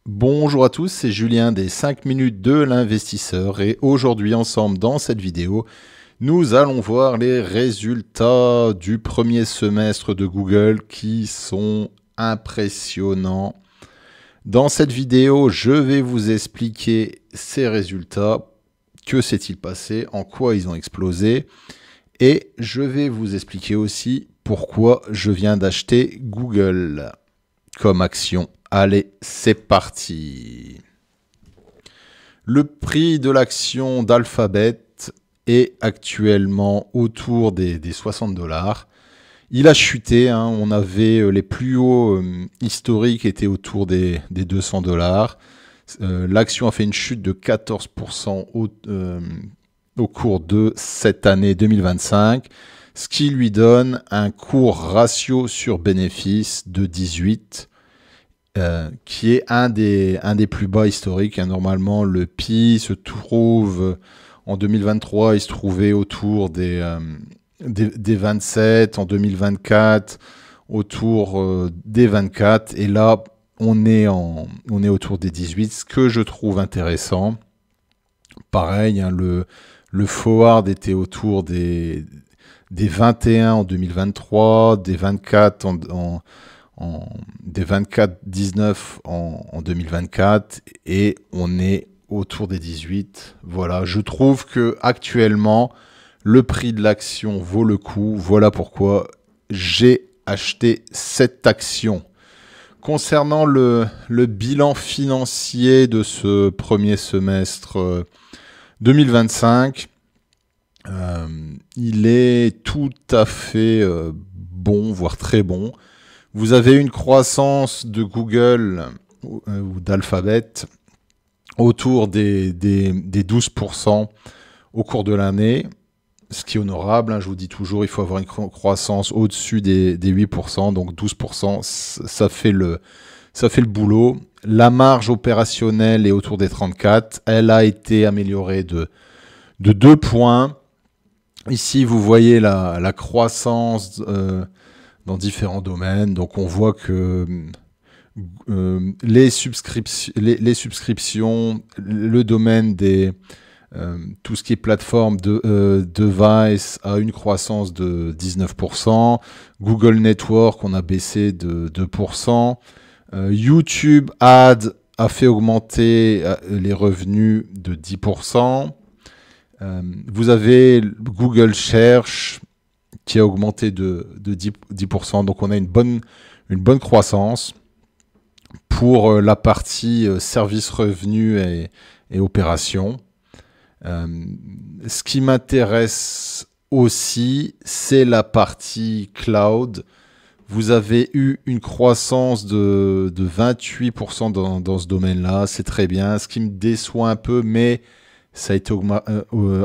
Bonjour à tous, c'est Julien des 5 minutes de l'investisseur et aujourd'hui ensemble dans cette vidéo, nous allons voir les résultats du premier semestre de Google qui sont impressionnants. Dans cette vidéo, je vais vous expliquer ces résultats, que s'est-il passé, en quoi ils ont explosé et je vais vous expliquer aussi pourquoi je viens d'acheter Google comme action. Allez, c'est parti. Le prix de l'action d'Alphabet est actuellement autour des 60 $. Il a chuté, hein, on avait les plus hauts historiques étaient autour des 200 $. L'action a fait une chute de 14% au cours de cette année 2025, ce qui lui donne un cours ratio sur bénéfice de 18, qui est un des plus bas historiques. Normalement, le PI se trouve, en 2023, il se trouvait autour des 27, en 2024, autour des 24, et là, on est autour des 18, ce que je trouve intéressant. Pareil, hein, le forward était autour des 21 en 2023, des 24 des 24-19 en 2024 et on est autour des 18. Voilà, je trouve que actuellement le prix de l'action vaut le coup. Voilà pourquoi j'ai acheté cette action. Concernant le bilan financier de ce premier semestre 2025, il est tout à fait bon, voire très bon. Vous avez une croissance de Google ou d'Alphabet autour des 12% au cours de l'année, ce qui est honorable. Hein, je vous dis toujours, il faut avoir une croissance au-dessus des 8%, donc 12%, ça fait le boulot. La marge opérationnelle est autour des 34, elle a été améliorée de 2 points. Ici, vous voyez la croissance dans différents domaines. Donc, on voit que les subscriptions, le domaine des tout ce qui est plateforme de device a une croissance de 19%. Google Network, on a baissé de 2%. YouTube Ads a fait augmenter les revenus de 10%. Vous avez Google Cherche qui a augmenté de 10%. Donc, on a une bonne croissance. Pour la partie service revenu et opération. Ce qui m'intéresse aussi, c'est la partie cloud. Vous avez eu une croissance de 28% dans ce domaine-là. C'est très bien. Ce qui me déçoit un peu, mais ça a été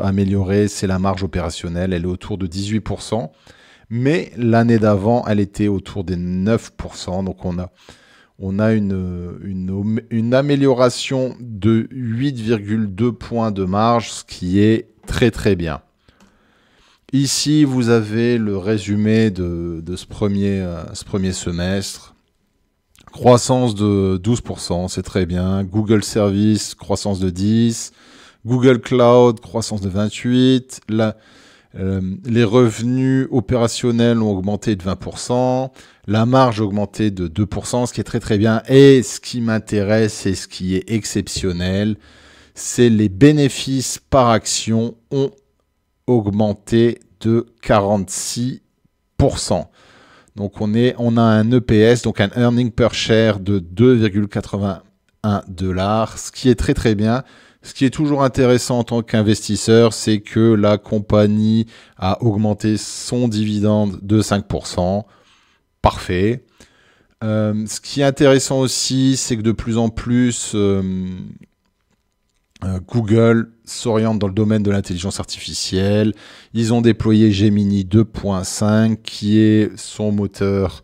amélioré, c'est la marge opérationnelle. Elle est autour de 18%. Mais l'année d'avant, elle était autour des 9%. Donc, on a une amélioration de 8,2 points de marge, ce qui est très très bien. Ici, vous avez le résumé de ce premier semestre. Croissance de 12%, c'est très bien. Google Service, croissance de 10%. Google Cloud, croissance de 28%. Les revenus opérationnels ont augmenté de 20%. La marge a augmenté de 2%, ce qui est très très bien. Et ce qui m'intéresse et ce qui est exceptionnel, c'est les bénéfices par action ont augmenté de 46%. Donc on a un EPS, donc un earning per share de 2,81 $, ce qui est très très bien. Ce qui est toujours intéressant en tant qu'investisseur, c'est que la compagnie a augmenté son dividende de 5%. Parfait. Ce qui est intéressant aussi, c'est que de plus en plus, Google s'oriente dans le domaine de l'intelligence artificielle. Ils ont déployé Gemini 2.5, qui est son moteur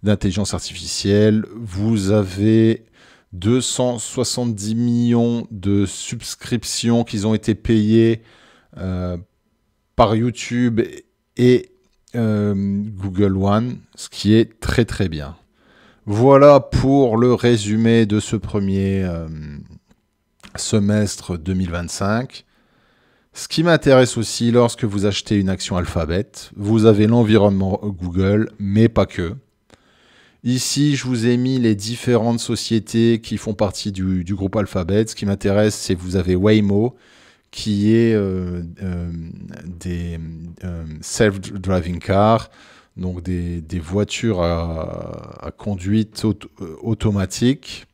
d'intelligence artificielle. Vous avez 270 millions de subscriptions qui ont été payées par YouTube et Google One, ce qui est très très bien. Voilà pour le résumé de ce premier semestre 2025. Ce qui m'intéresse aussi lorsque vous achetez une action Alphabet, vous avez l'environnement Google, mais pas que. Ici, je vous ai mis les différentes sociétés qui font partie du groupe Alphabet. Ce qui m'intéresse, c'est que vous avez Waymo, qui est des self-driving cars, donc des voitures à conduite automatique.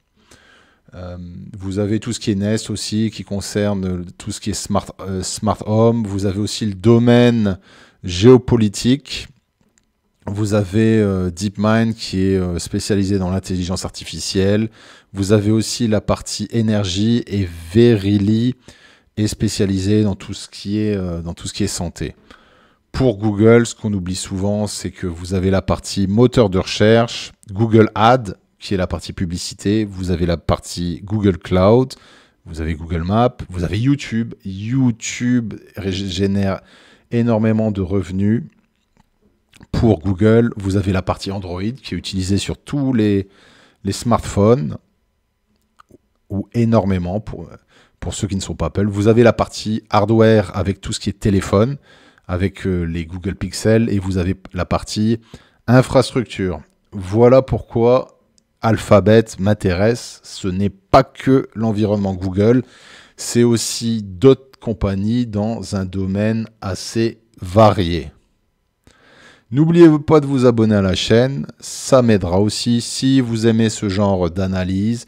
Vous avez tout ce qui est Nest aussi, qui concerne tout ce qui est smart home. Vous avez aussi le domaine géopolitique. Vous avez DeepMind qui est spécialisé dans l'intelligence artificielle. Vous avez aussi la partie énergie et Verily est spécialisé dans tout ce qui est santé. Pour Google, ce qu'on oublie souvent, c'est que vous avez la partie moteur de recherche, Google Ads, qui est la partie publicité. Vous avez la partie Google Cloud, vous avez Google Maps, vous avez YouTube. YouTube génère énormément de revenus. Pour Google, vous avez la partie Android qui est utilisée sur tous les smartphones, ou énormément pour ceux qui ne sont pas Apple. Vous avez la partie hardware avec tout ce qui est téléphone, avec les Google Pixel, et vous avez la partie infrastructure. Voilà pourquoi Alphabet m'intéresse. Ce n'est pas que l'environnement Google, c'est aussi d'autres compagnies dans un domaine assez varié. N'oubliez pas de vous abonner à la chaîne, ça m'aidera aussi si vous aimez ce genre d'analyse.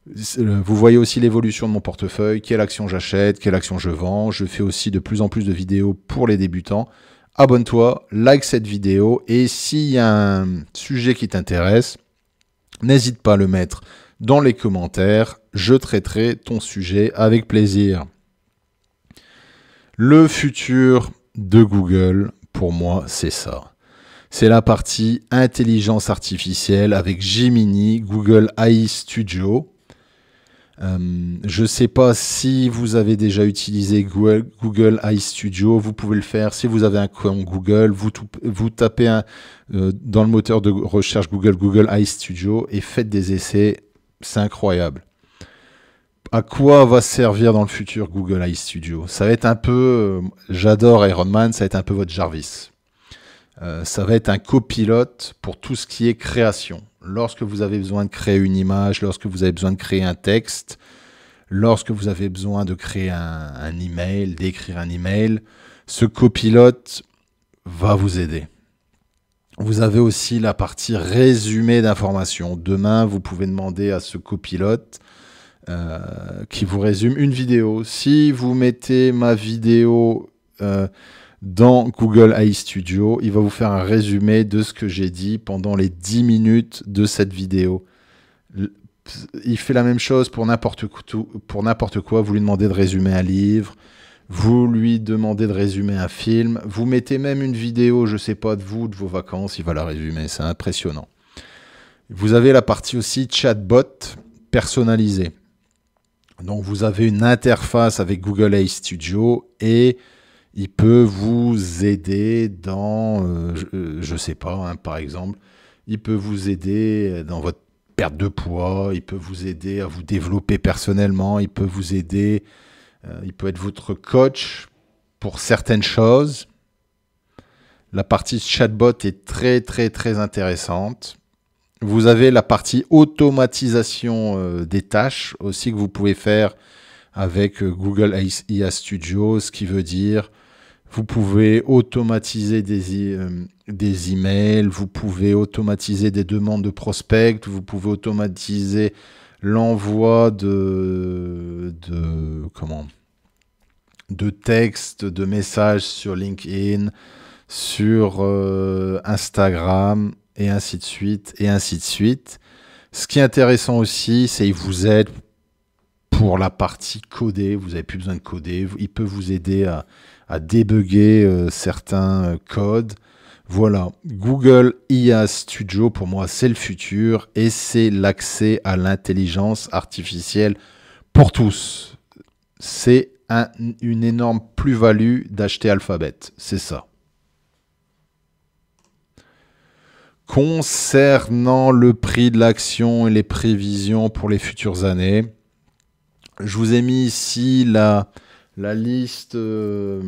Vous voyez aussi l'évolution de mon portefeuille, quelle action j'achète, quelle action je vends. Je fais aussi de plus en plus de vidéos pour les débutants. Abonne-toi, like cette vidéo et s'il y a un sujet qui t'intéresse, n'hésite pas à le mettre dans les commentaires. Je traiterai ton sujet avec plaisir. Le futur de Google, pour moi, c'est ça. C'est la partie intelligence artificielle avec Gemini, Google AI Studio. Je ne sais pas si vous avez déjà utilisé Google AI Studio, vous pouvez le faire. Si vous avez un compte Google, vous tapez dans le moteur de recherche Google AI Studio et faites des essais, c'est incroyable. À quoi va servir dans le futur Google AI Studio? Ça va être un peu, j'adore Iron Man, ça va être un peu votre Jarvis. Ça va être un copilote pour tout ce qui est création. Lorsque vous avez besoin de créer une image, lorsque vous avez besoin de créer un texte, lorsque vous avez besoin de créer un email, d'écrire un email, ce copilote va vous aider. Vous avez aussi la partie résumé d'informations. Demain, vous pouvez demander à ce copilote qui vous résume une vidéo. Si vous mettez ma vidéo dans Google AI Studio, il va vous faire un résumé de ce que j'ai dit pendant les 10 minutes de cette vidéo. Il fait la même chose pour n'importe quoi. Vous lui demandez de résumer un livre, vous lui demandez de résumer un film, vous mettez même une vidéo, je ne sais pas, de vous, de vos vacances, il va la résumer, c'est impressionnant. Vous avez la partie aussi chatbot personnalisé. Donc vous avez une interface avec Google AI Studio et il peut vous aider dans, je ne sais pas, hein, par exemple, il peut vous aider dans votre perte de poids, il peut vous aider à vous développer personnellement, il peut vous aider, il peut être votre coach pour certaines choses. La partie chatbot est très, très, très intéressante. Vous avez la partie automatisation des tâches aussi que vous pouvez faire avec Google AI Studio, ce qui veut dire vous pouvez automatiser des emails, vous pouvez automatiser des demandes de prospects, vous pouvez automatiser l'envoi de textes, de messages sur LinkedIn, sur Instagram, et ainsi de suite, et ainsi de suite. Ce qui est intéressant aussi, c'est qu'il vous aide pour la partie codée. Vous n'avez plus besoin de coder. Il peut vous aider à débugger certains codes. Voilà, Google IA Studio, pour moi, c'est le futur et c'est l'accès à l'intelligence artificielle pour tous. C'est une énorme plus-value d'acheter Alphabet, c'est ça. Concernant le prix de l'action et les prévisions pour les futures années, je vous ai mis ici la liste de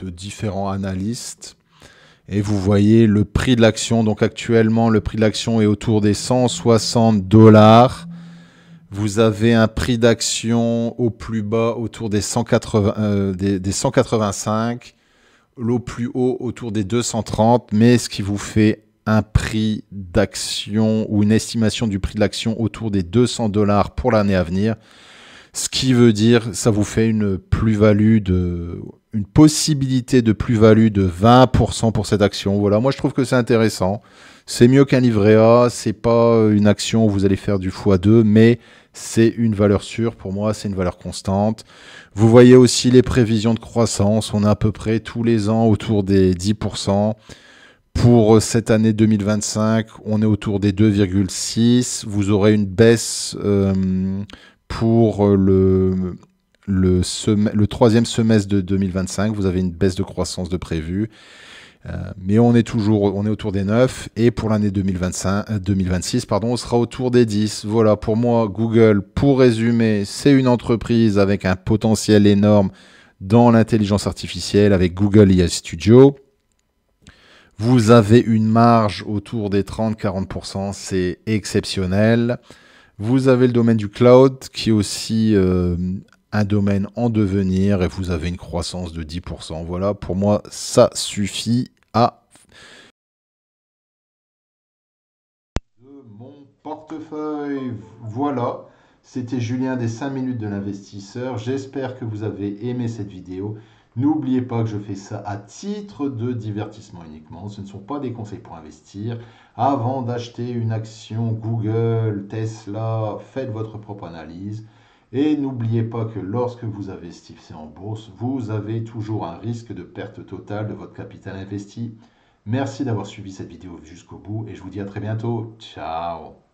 différents analystes. Et vous voyez le prix de l'action. Donc actuellement, le prix de l'action est autour des 160 $. Vous avez un prix d'action au plus bas autour des 185, au plus haut autour des 230, mais ce qui vous fait un prix d'action ou une estimation du prix de l'action autour des 200 $ pour l'année à venir. Ce qui veut dire, ça vous fait une plus-value une possibilité de plus-value de 20% pour cette action. Voilà, moi je trouve que c'est intéressant. C'est mieux qu'un livret A, c'est pas une action où vous allez faire du x2, mais c'est une valeur sûre. Pour moi, c'est une valeur constante. Vous voyez aussi les prévisions de croissance. On est à peu près tous les ans autour des 10%. Pour cette année 2025, on est autour des 2,6. Vous aurez une baisse pour le troisième semestre de 2025. Vous avez une baisse de croissance de prévu. Mais on est autour des 9. Et pour l'année 2026, pardon, on sera autour des 10. Voilà, pour moi, Google, pour résumer, c'est une entreprise avec un potentiel énorme dans l'intelligence artificielle avec Google IA Studio. Vous avez une marge autour des 30-40%, c'est exceptionnel. Vous avez le domaine du cloud qui est aussi un domaine en devenir et vous avez une croissance de 10%. Voilà, pour moi, ça suffit à mon portefeuille. Voilà, c'était Julien des 5 minutes de l'investisseur. J'espère que vous avez aimé cette vidéo. N'oubliez pas que je fais ça à titre de divertissement uniquement. Ce ne sont pas des conseils pour investir. Avant d'acheter une action Google, Tesla, faites votre propre analyse. Et n'oubliez pas que lorsque vous investissez en bourse, vous avez toujours un risque de perte totale de votre capital investi. Merci d'avoir suivi cette vidéo jusqu'au bout et je vous dis à très bientôt. Ciao!